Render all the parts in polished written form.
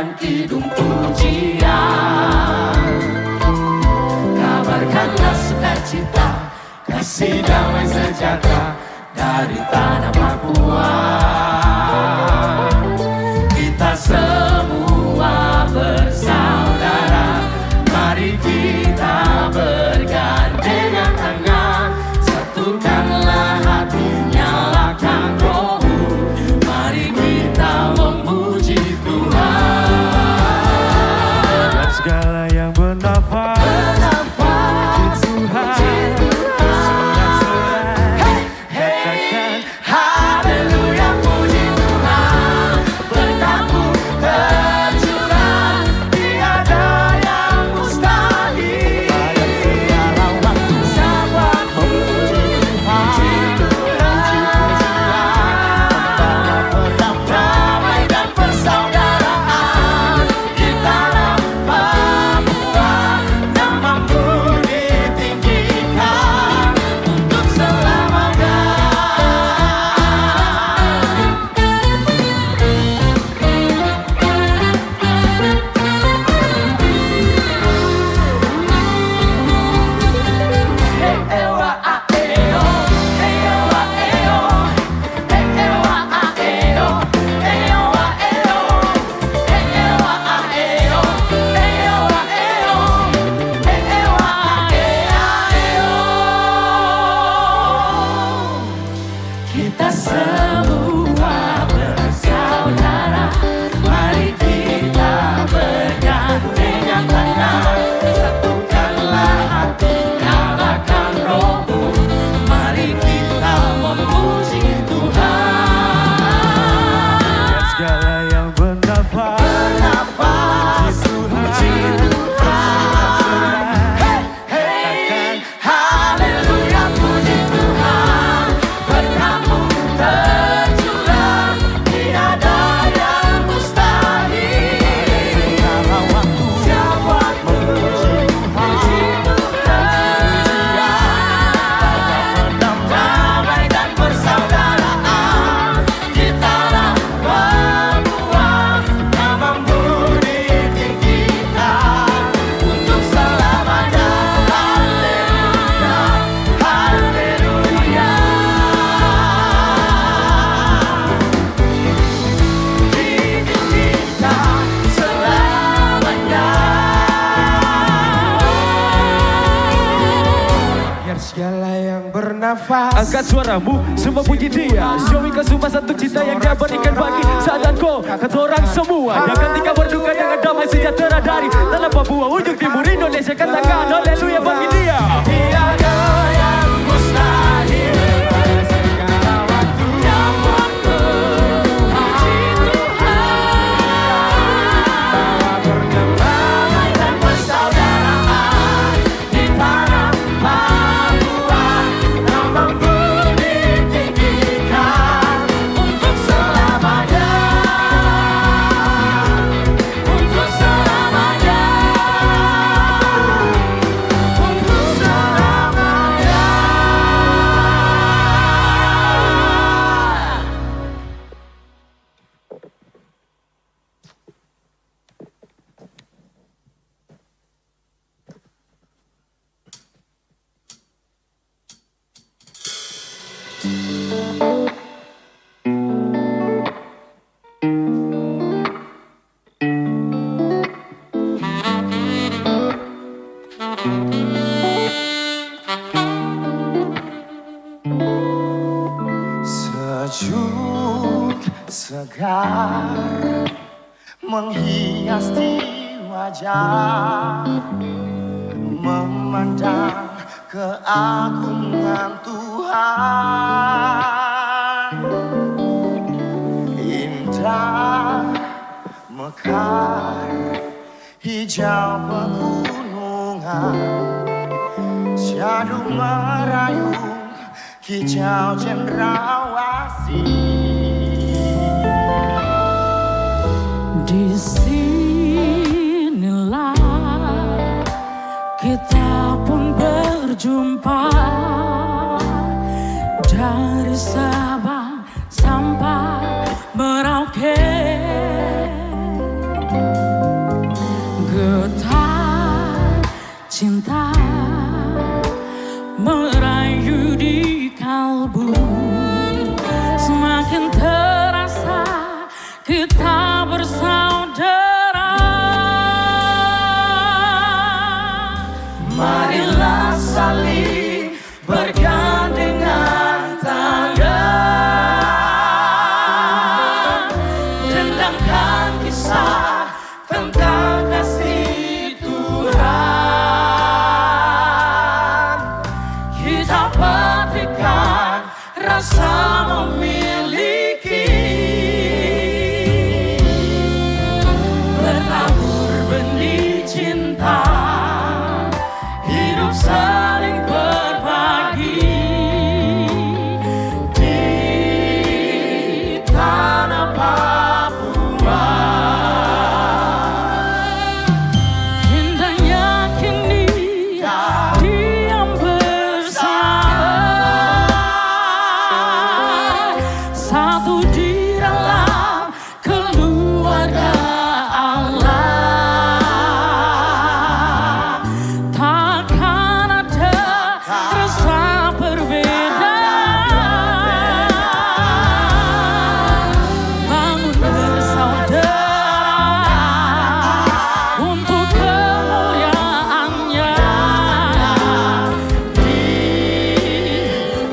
dan kidung pujian. Kabarkanlah sukacita, kasih damai sejahtera dari tanah Papua. Kita semua bersaudara, mari kita bergandengan tangan, satukanlah hati, nyalakan roh, mari kita memuji Tuhan. Dan segala yang bernafas angkat suaramu, semua puji dia. Syawika semua satu cinta yang dia berikan bagi saat kau kata orang semua yang ketika berduka dengan damai sejahtera dari tanah Papua ujung timur Indonesia. Katakan haleluya bagi dia. Tiada yang mustahil pada segala waktu. Yang memuji Tuhan, bawa berdamai dan persaudaraan di tanah Papua. Namamu ditinggikan untuk selamanya, untuk selamanya, untuk selamanya. Sejuk segar menghias di wajah, memandang keagungan Tuhan. Indah mekar hijau pegunungan, syadu merayung hijau cendrawasih. Di sinilah kita pun berjumpa, dari Sabang sampai Merauke. kalbu, semakin terasa kita bersaudara. Marilah saling bergandengan tangan, dendangkan kisah tentang kasih Tuhan. Kita petikkan rasa memiliki, bertabur benih cinta, hidup saling berbagi di tanah Papua. Indahnya kini diam bersama, satu di dalam keluarga Allah. Takkan ada rasa perbedaan, bangun bersaudara untuk kemuliaannya di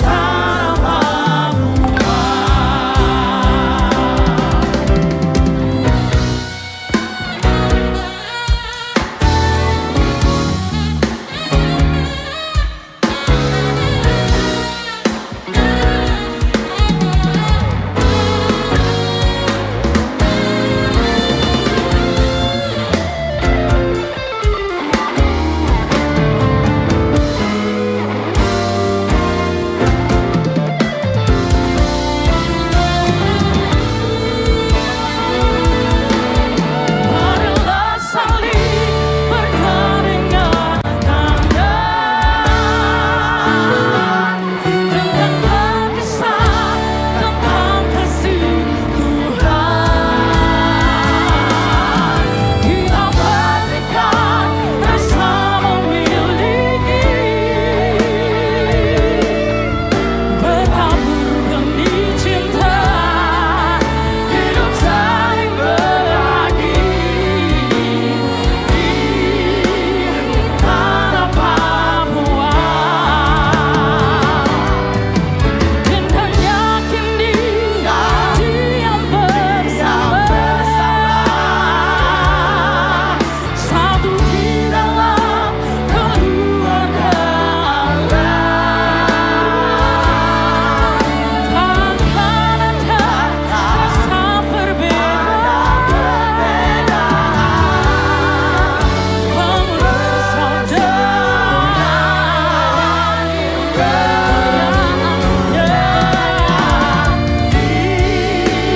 tanah Papua. Marilah saling bergandengan tangan, dendangkan kisah tentang kasih Tuhan. Kita petikkan rasa memiliki, bertabur benih cinta, hidup saling berbagi di tanah Papua. Indahnya kini diam bersama, satu di dalam keluarga Allah. Takkan ada rasa perbedaan, bangun bersaudara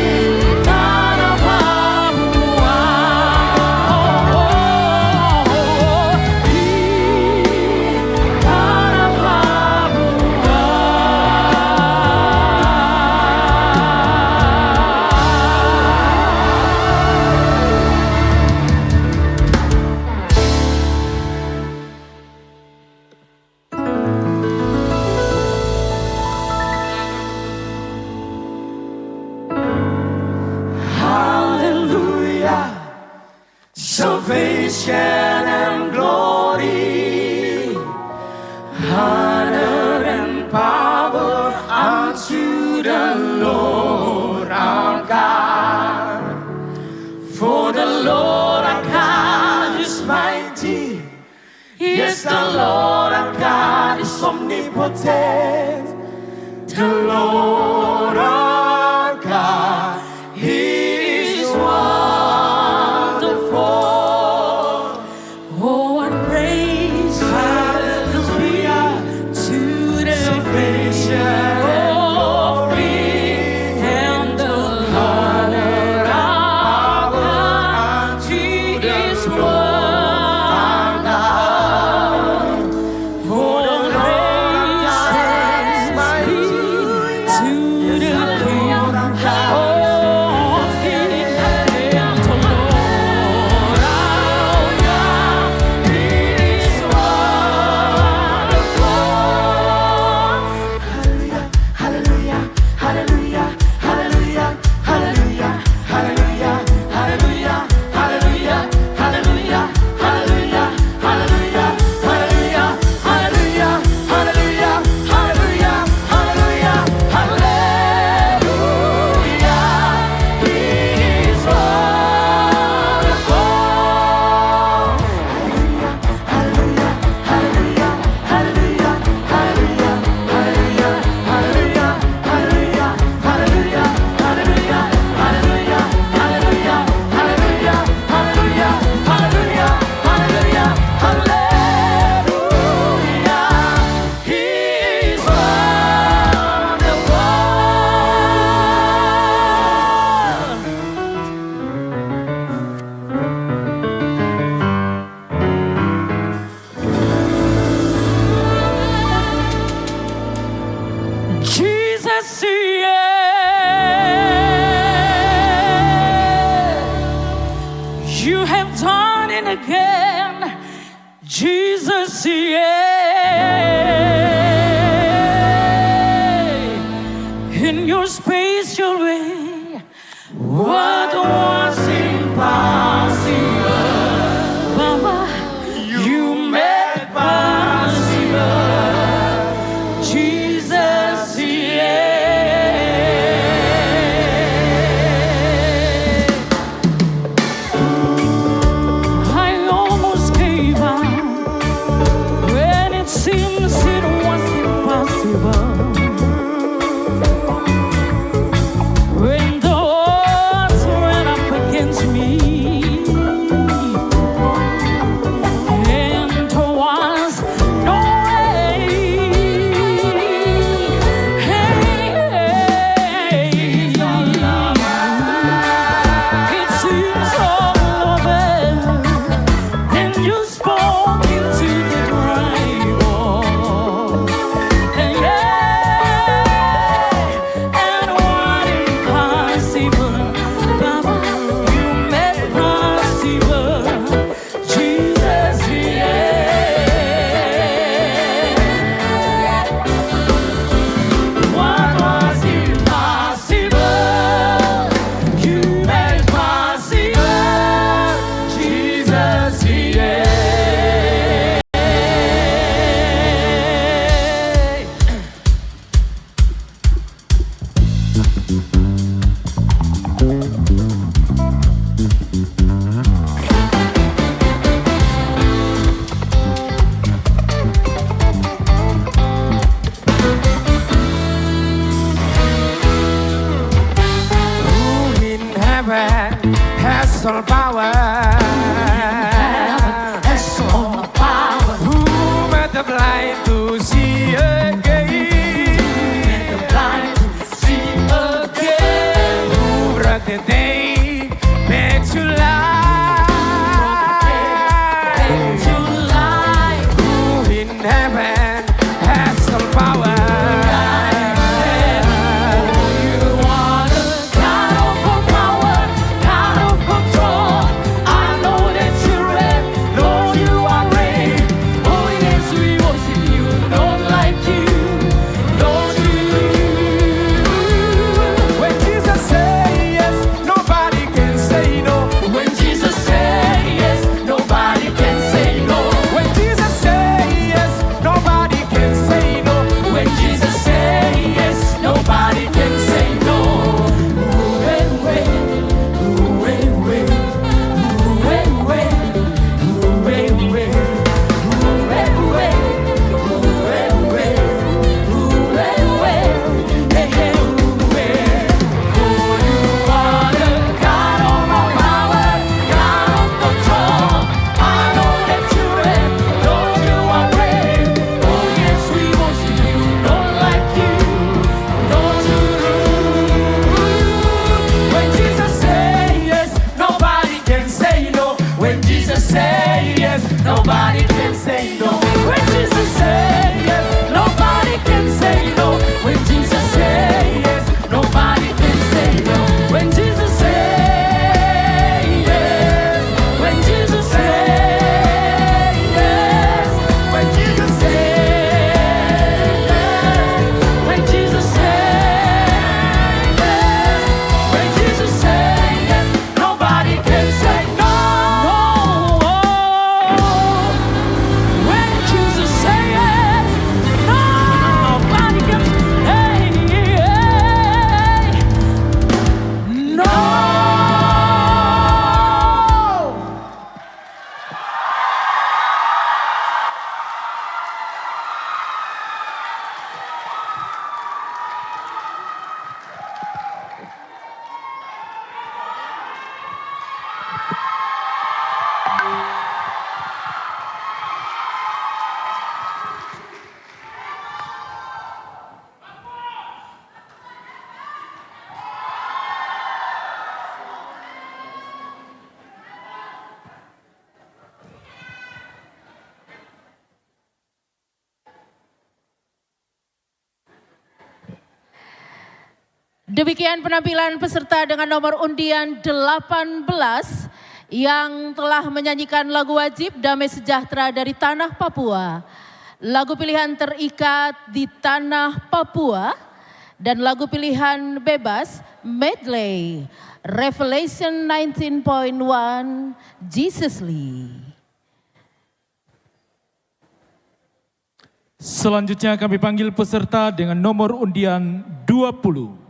di tanah Papua. Di tanah Papua. Hallelujah, salvation and glory, honor and power unto the Lord our God. For the Lord our God is mighty, yes, the Lord our God is omnipotent. The Lord our God, He is wonderful. Oh, and praise, hallelujah, to the Salvation glory and the honor of God. He is wonderful. For the praises be to Jesus, yeah. You have done it again, Jesus, yeah. In your spatial way, what was impossible, Baba, you made possible, Jesus, yeah. I almost gave up when it seems it was impossible. When the odds ran up against me, and there was no way. It seems all over, then you spoke into the dry bone. And yeah, and what impossible, Baba, you made possible, Jesus, yeah. What was impossible, you made possible, Jesus, yeah. Who in heaven has all power? That's all power. Who made the blind to see again? The blind to see again. Who brought the day back to life? To life. Who in heaven has all power? You are the God of all power, God of control. I know that Demikian penampilan peserta dengan nomor undian 18 yang telah menyanyikan lagu wajib Damai Sejahtera dari Tanah Papua. Lagu pilihan Terikat di Tanah Papua dan lagu pilihan bebas medley Revelation 19.1 Jesus Lee. Selanjutnya kami panggil peserta dengan nomor undian 20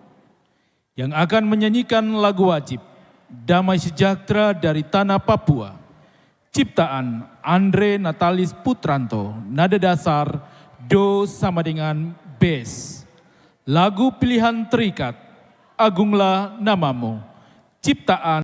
yang akan menyanyikan lagu wajib Damai Sejahtera dari Tanah Papua. Ciptaan Andre Natalis Putranto, nada dasar Do sama dengan bass. Lagu pilihan Terikat, Agunglah Namamu, ciptaan